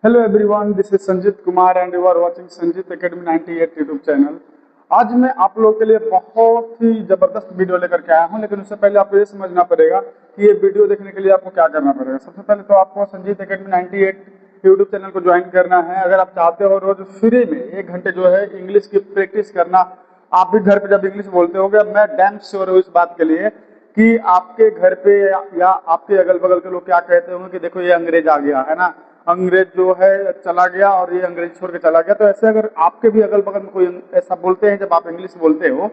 Hello everyone, this is Sanjeet Kumar and you are watching Sanjeet academy 98 YouTube channel. आज मैं आप लोगों के लिए बहुत ही जबरदस्त वीडियो लेकर के आया हूं, लेकिन उससे पहले आपको ये समझना पड़ेगा कि ये वीडियो देखने के लिए आपको क्या करना पड़ेगा। सबसे पहले तो आपको संजीत एकेडमी 98 यूट्यूब चैनल को ज्वाइन करना है। अगर आप चाहते हो रोज फ्री में 1 घंटे जो है इंग्लिश की प्रैक्टिस करना, आप भी घर पे जब इंग्लिश बोलते होगे, मैं डैम श्योर हूँ इस बात के लिए कि आपके घर पे या आपके अगल बगल के लोग क्या कहते होंगे कि देखो ये अंग्रेज आ गया है ना, अंग्रेज जो है चला गया और ये अंग्रेज छोड़ के चला गया। तो ऐसे अगर आपके भी अगल बगल में कोई ऐसा बोलते हैं जब आप इंग्लिश बोलते हो,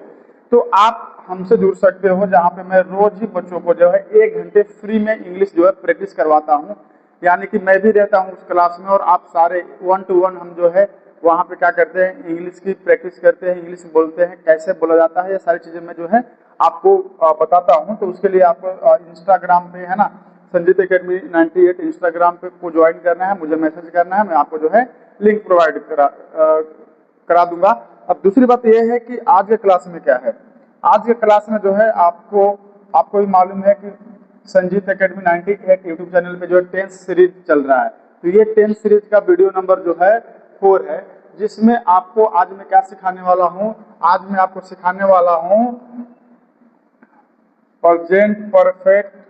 तो आप हमसे जुड़ सकते हो, जहाँ पे मैं रोज ही बच्चों को जो है 1 घंटे फ्री में इंग्लिश जो है प्रैक्टिस करवाता हूँ। यानी कि मैं भी रहता हूँ उस क्लास में और आप सारे 1 to 1 हम जो है वहाँ पे क्या करते हैं, इंग्लिश की प्रैक्टिस करते हैं, इंग्लिश बोलते हैं, कैसे बोला जाता है, ये सारी चीजें मैं जो है आपको बताता हूँ। तो उसके लिए आपको इंस्टाग्राम पे है ना, संजीत एकेडमी 98 इंस्टाग्राम पे को ज्वाइन करना है, मुझे मैसेज करना है, मैं आपको जो है लिंक प्रोवाइड करा दूंगा। अब दूसरी बात यह है कि आज के क्लास में क्या है, आज के क्लास में जो है आपको भी मालूम है कि संजीत एकेडमी 98 यूट्यूब चैनल पे जो है 10th सीरीज चल रहा है। तो ये 10th सीरीज का वीडियो नंबर जो है 4 है, जिसमें आपको आज मैं क्या सिखाने वाला हूँ, आज मैं आपको सिखाने वाला हूँ प्रेजेंट परफेक्ट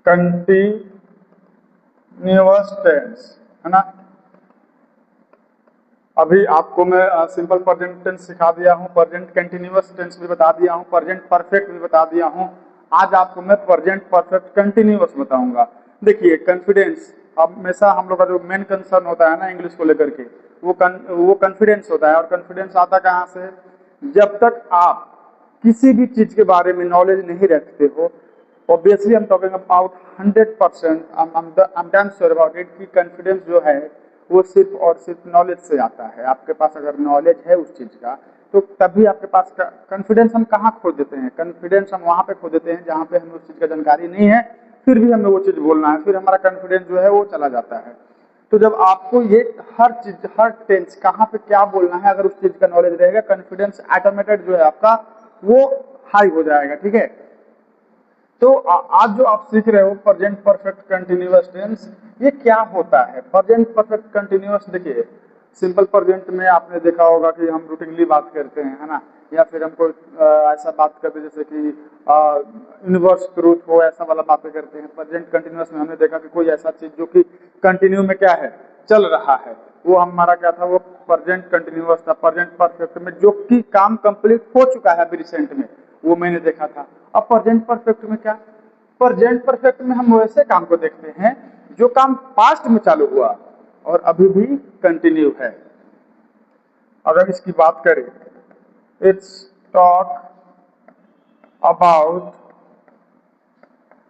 कंटिन्यूअस टेंस, है ना। अभी आपको मैं सिंपल प्रेजेंट टेंस सिखा दिया हूँ, प्रेजेंट कंटिन्यूअस टेंस भी बता दिया हूँ, प्रेजेंट परफेक्ट भी बता दिया हूँ। आज आपको मैं प्रेजेंट परफेक्ट कंटिन्यूअस बताऊंगा। देखिए, कॉन्फिडेंस हमेशा हम लोग का जो मेन कंसर्न होता है ना इंग्लिश को लेकर के, वो कॉन्फिडेंस होता है। और कॉन्फिडेंस आता कहाँ से? जब तक आप किसी भी चीज के बारे में नॉलेज नहीं रखते हो, obviously I am talking about 100%, I am damn sure about it कि कॉन्फिडेंस जो है वो सिर्फ और सिर्फ नॉलेज से आता है। आपके पास अगर नॉलेज है उस चीज का, तो तभी आपके पास कॉन्फिडेंस हम कहाँ खो देते हैं? कॉन्फिडेंस हम वहां पे खो देते हैं जहाँ पे हमें उस चीज का जानकारी नहीं है, फिर भी हमें वो चीज बोलना है, फिर हमारा कॉन्फिडेंस जो है वो चला जाता है। तो जब आपको ये हर चीज, हर टेंस कहाँ पे क्या बोलना है, अगर उस चीज का नॉलेज रहेगा, कॉन्फिडेंस ऑटोमेटेड जो है आपका वो हाई हो जाएगा। ठीक है, तो आज जो आप सीख रहे हो प्रेजेंट परफेक्ट कंटिन्यूअस टेंस, ये क्या होता है? प्रेजेंट परफेक्ट कंटिन्यूअस, देखिए सिंपल प्रेजेंट में आपने देखा होगा कि हम रूटीनली बात करते हैं, है ना, या फिर हमको ऐसा बात करते हैं जैसे कि यूनिवर्स ट्रूथ हो, ऐसा वाला बातें करते हैं। प्रेजेंट कंटिन्यूअस में हमने देखा कि कोई ऐसा चीज जो कि कंटिन्यू में क्या है, चल रहा है, वो हमारा क्या था, वो प्रेजेंट कंटिन्यूअस था। प्रेजेंट परफेक्ट में जो कि काम कंप्लीट हो चुका है अभी रिसेंट में, वो मैंने देखा था। अब प्रेजेंट परफेक्ट में क्या, प्रेजेंट परफेक्ट में हम वैसे काम को देखते हैं जो काम पास्ट में चालू हुआ और अभी भी कंटिन्यू है। अगर इसकी बात करें, it's talk about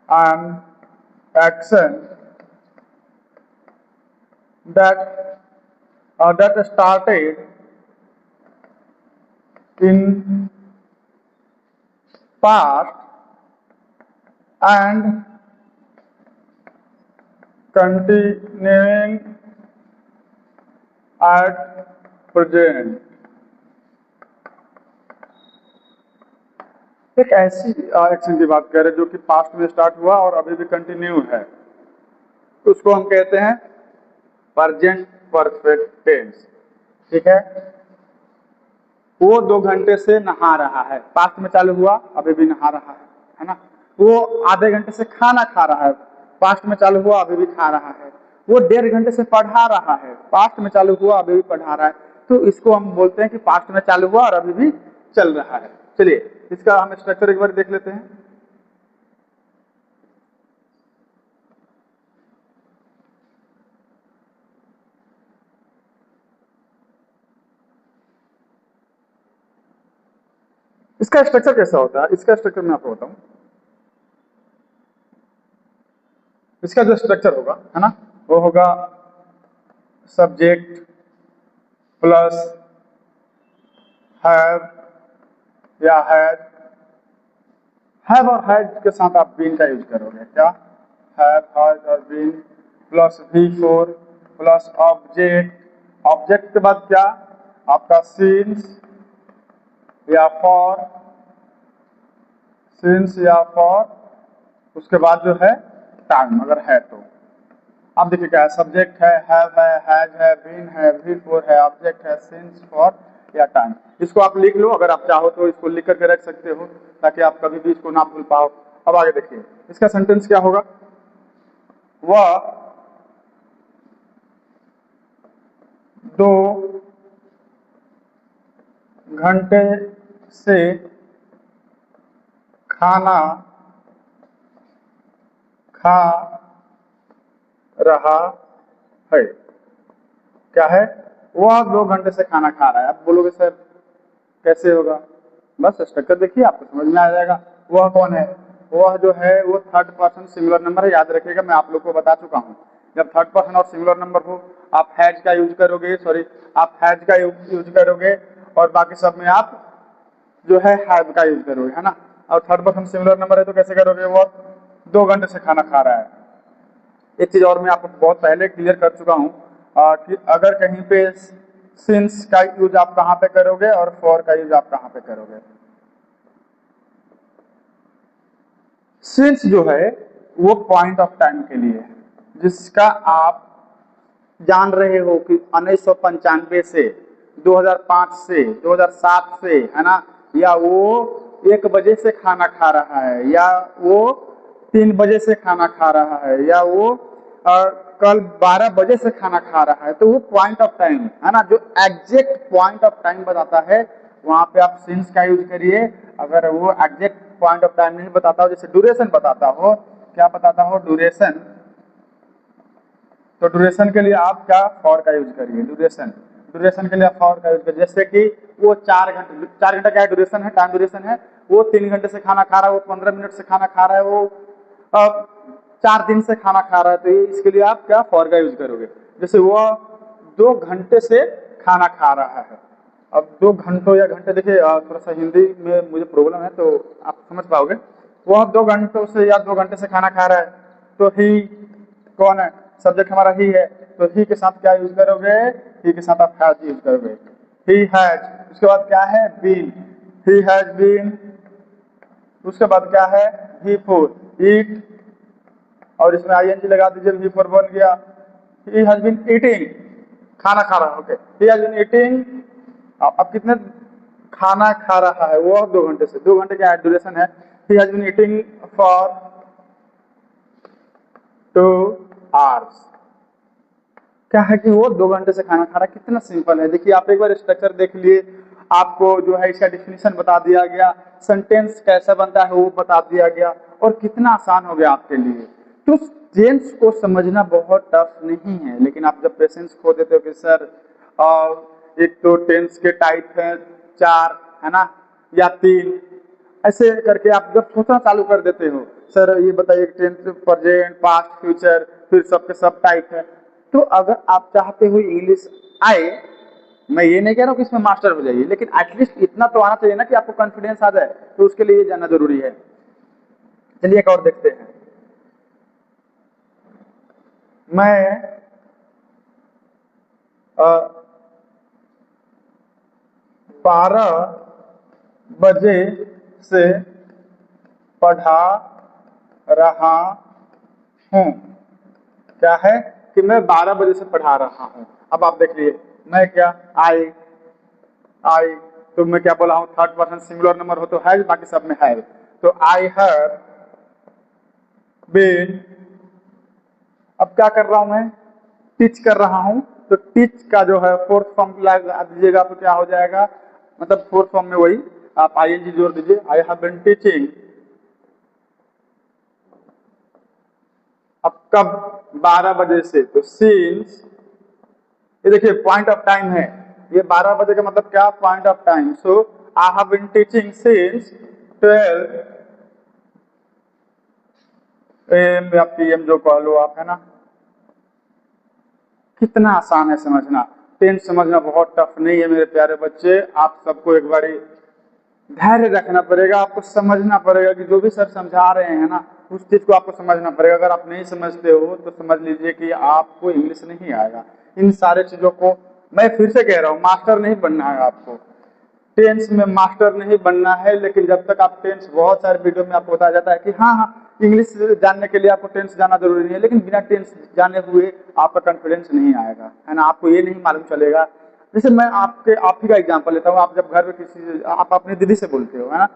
an action that started in past and continuing at present। एक ऐसी एक्शन की बात करें जो कि पास्ट में स्टार्ट हुआ और अभी भी कंटिन्यू है, तो उसको हम कहते हैं प्रेजेंट परफेक्ट टेंस। ठीक है, वो 2 घंटे से नहा रहा है, पास्ट में चालू हुआ, अभी भी नहा रहा है ना। वो आधे घंटे से खाना खा रहा है, पास्ट में चालू हुआ, अभी भी खा रहा है। वो 1.5 घंटे से पढ़ा रहा है, पास्ट में चालू हुआ, अभी भी पढ़ा रहा है। तो इसको हम बोलते हैं कि पास्ट में चालू हुआ और अभी भी चल रहा है। चलिए इसका हम स्ट्रक्चर एक बार देख लेते हैं। इसका स्ट्रक्चर कैसा होता है, इसका स्ट्रक्चर मैं आपको बताऊं। इसका जो स्ट्रक्चर होगा, है ना, वो होगा सब्जेक्ट प्लस हैव या हैव और हैड के साथ आप बीन का यूज करोगे। क्या? हैव, हैड और been plus V4 plus object. Object के बाद क्या? आपका सिंस या फॉर, सिंस या फॉर। उसके बाद जो है टाइम अगर है तो। अब देखिए क्या है, सब्जेक्ट है, हैव है, हैज है, बीन है, बिफोर है, ऑब्जेक्ट है, सिंस, फॉर या टाइम। इसको आप लिख लो, अगर आप चाहो तो इसको लिख करके रख सकते हो ताकि आप कभी भी इसको ना भूल पाओ। अब आगे देखिए इसका सेंटेंस क्या होगा, वह 2 घंटे से खाना खा रहा है। क्या है, वह 2 घंटे से खाना खा रहा है। अब बोलोगे सर कैसे होगा, बस स्ट्रक्चर देखिए आपको समझ में आ जाएगा। वह कौन है, वह जो है वो थर्ड पर्सन सिंगुलर नंबर है, याद रखिएगा मैं आप लोग को बता चुका हूँ। जब थर्ड पर्सन और सिंगुलर नंबर हो आप हैज का यूज करोगे, आप हैज का यूज करोगे और बाकी सब में आप जो है हैव का यूज करोगे, है ना। और थर्ड पर्सन सिंगुलर नंबर है तो कैसे करोगे, वो 2 घंटे से खाना खा रहा है। एक चीज और मैं आपको बहुत पहले क्लियर कर चुका हूँ कि अगर कहीं पे सिंस का यूज आप कहाँ पे करोगे और फॉर का यूज आप कहाँ पे करोगे। सिंस जो है वो पॉइंट ऑफ टाइम के लिए है, जिसका आप जान रहे हो कि 1995 से 2005 से 2007 से, है ना, या वो 1 बजे से खाना खा रहा है, या वो 3 बजे से खाना खा रहा है, या वो कल 12 बजे से खाना खा रहा है, तो वो पॉइंट ऑफ टाइम है ना, जो एग्जैक्ट पॉइंट ऑफ टाइम बताता है वहां पे आप सिंस का यूज करिए। अगर वो एग्जैक्ट पॉइंट ऑफ टाइम नहीं बताता हो, जैसे ड्यूरेशन बताता हो, क्या बताता हो, ड्यूरेशन, तो ड्यूरेशन के लिए आप क्या फॉर का यूज करिए। ड्यूरेशन के लिए आप फॉर का यूज करिए। जैसे कि वो 4 घंटा क्या है, ड्यूरेशन है, टाइम ड्यूरेशन है। वो 3 घंटे से खाना खा रहा है, वो 15 मिनट से खाना खा रहा है, वो 4 दिन से खाना खा रहा है, तो ये इसके लिए आप क्या फॉर का यूज करोगे। जैसे वो 2 घंटे से खाना खा रहा है। अब 2 घंटों या घंटे, देखिए थोड़ा सा हिंदी में मुझे प्रॉब्लम है तो आप समझ पाओगे। वो 2 घंटों से या 2 घंटे से खाना खा रहा है, तो ही कौन है, सब्जेक्ट हमारा ही है, तो ही के साथ क्या यूज करोगे, ही के साथ आप हैज यूज करोगे। ही हैज, उसके बाद क्या है, बीन, ही हैज बीन। उसके बाद क्या है, ही फोर, ईट, और इसमें आईएनजी लगा दीजिए, ही फोर बन गया। ही हैज बीन ईटिंग, खाना खा रहा है, okay, he has been eating. अब कितने खाना खा रहा है, वो 2 घंटे से, 2 घंटे क्या ड्यूरेशन है। He has been eating for 2 hours. क्या है कि वो 2 घंटे से खाना खा रहा है। कितना सिंपल है, देखिए आप एक बार स्ट्रक्चर देख लिए, आपको जो है इसका डिफिनीशन बता दिया गया, सेंटेंस कैसा बनता है वो बता दिया गया, और कितना आसान हो गया आपके लिए। तो टेंस को समझना बहुत टफ नहीं है, लेकिन आप जब पेशेंस खो देते हो कि सर एक तो टेंस के टाइप है 4, है ना, या 3, ऐसे करके आप जब सोचना चालू कर देते हो, सर ये बताइए टेंस प्रेजेंट पास्ट फ्यूचर फिर सबके सब टाइप है, तो अगर आप चाहते हो इंग्लिश आए, मैं ये नहीं कह रहा हूँ कि इसमें मास्टर हो जाइए, लेकिन एटलीस्ट इतना तो आना चाहिए ना कि आपको कॉन्फिडेंस आ जाए, तो उसके लिए ये जानना जरूरी है। चलिए एक और देखते हैं। मैं 12 बजे से पढ़ा रहा हूँ। क्या है कि मैं 12 बजे से पढ़ा रहा हूँ। अब आप देख लिए, मैं क्या, आई, तो मैं क्या बोला हूँ, थर्ड पर्सन सिंगुलर नंबर हो तो हैज, बाकी सब में है, तो आई हैव बीन। अब क्या कर रहा हूं मैं, टीच कर रहा हूं, तो टीच का जो है फोर्थ फॉर्म लगा दीजिएगा तो क्या हो जाएगा, मतलब फोर्थ फॉर्म में वही आप आईएनजी जोड़ दीजिए, आई हैव बीन टीचिंग। अब कब, 12 बजे से, तो सिंस, ये देखिए पॉइंट ऑफ टाइम है, ये 12 बजे का मतलब क्या, point of time. So I have been teaching since 12 AM या PM जो कह लो आप, है ना। कितना आसान है समझना, टेंस समझना बहुत टफ नहीं है मेरे प्यारे बच्चे। आप सबको एक बारी धैर्य रखना पड़ेगा, आपको समझना पड़ेगा कि जो भी सर समझा रहे हैं ना, उस चीज को आपको समझना पड़ेगा। अगर आप नहीं समझते हो तो समझ लीजिए कि आपको इंग्लिश नहीं आएगा। इन सारे चीजों को मैं फिर से कह रहा हूँ, मास्टर नहीं बनना है आपको, टेंस में मास्टर नहीं बनना है, लेकिन जब तक आप टेंस, बहुत सारे वीडियो में आपको बताया जाता है कि हाँ हाँ इंग्लिश जानने के लिए आपको टेंस जाना जरूरी नहीं है, लेकिन बिना टेंस जाने हुए आपका कॉन्फिडेंस नहीं आएगा, है ना। आपको ये नहीं मालूम चलेगा। जैसे मैं आप ही का एग्जांपल लेता हूँ। आप जब घर में किसी आप अपनी दीदी से बोलते हो, है ना,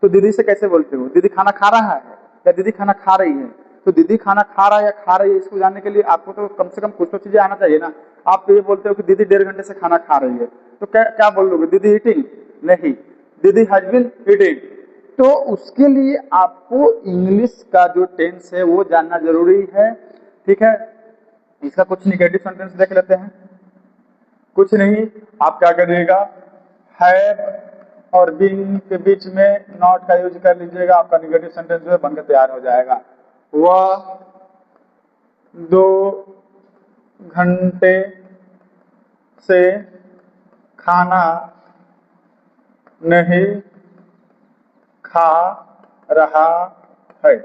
तो दीदी से कैसे बोलते हो? दीदी खाना खा रहा है या दीदी खाना खा रही है? तो दीदी खाना खा रहा है या खा रही है, इसको जानने के लिए आपको तो कम से कम कुछ तो चीजें आना चाहिए ना। आप तो ये बोलते हो कि दीदी 1.5 घंटे से खाना खा रही है, तो क्या क्या बोल लोगे? दीदी ईटिंग? नहीं, दीदी हैज बीन ईटिंग। तो उसके लिए आपको इंग्लिश का जो टेंस है वो जानना जरूरी है, ठीक है। इसका कुछ निगेटिव सेंटेंस देख लेते हैं। कुछ नहीं, आप क्या करिएगा, हैव और बीन के बीच में नॉट का यूज कर लीजिएगा, आपका निगेटिव सेंटेंस जो है बनकर तैयार हो जाएगा। वह 2 घंटे से खाना नहीं खा रहा है।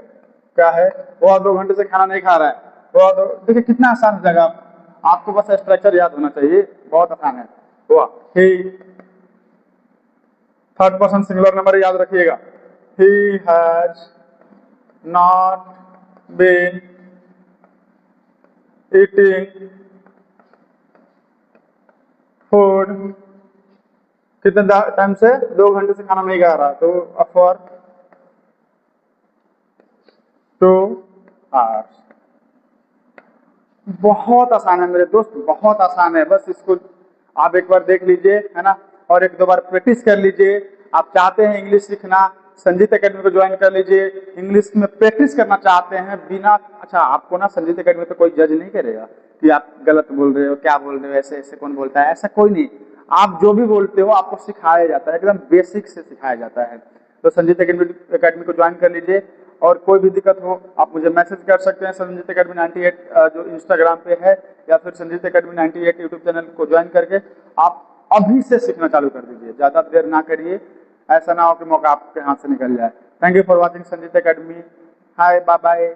क्या है? वह 2 घंटे से खाना नहीं खा रहा है। वह देखिए कितना आसान हो जाएगा। आपको बस स्ट्रक्चर याद होना चाहिए, बहुत आसान है। हुआ ही, थर्ड पर्सन सिंगुलर नंबर याद रखिएगा। He has not been eating food. कितने टाइम से? 2 घंटे से खाना नहीं खा रहा, तो फॉर 2 आवर्स। बहुत आसान है मेरे दोस्त, बहुत आसान है। बस इसको आप एक बार देख लीजिए, है ना, और 1-2 बार प्रैक्टिस कर लीजिए। आप चाहते हैं इंग्लिश सीखना, संजीत एकेडमी को ज्वाइन कर लीजिए। इंग्लिश में प्रैक्टिस करना चाहते हैं बिना, अच्छा आपको ना संजीत एकेडमी पे कोई जज नहीं करेगा कि आप गलत बोल रहे हो, क्या बोल रहे हो, ऐसे ऐसे कौन बोलता है, ऐसा कोई नहीं। आप जो भी बोलते हो आपको सिखाया जाता है, एकदम बेसिक से सिखाया जाता है। तो संजीत एकेडमी को ज्वाइन कर लीजिए। और कोई भी दिक्कत हो आप मुझे मैसेज कर सकते हैं संजीत एकेडमी 98 जो इंस्टाग्राम पे है, या फिर संजीत एकेडमी 98 यूट्यूब चैनल को ज्वाइन करके आप अभी से सीखना चालू कर दीजिए। ज़्यादा देर ना करिए, ऐसा ना हो कि मौका आपके हाथ से निकल जाए। Thank you for watching Sanjeet academy. Hi, bye bye.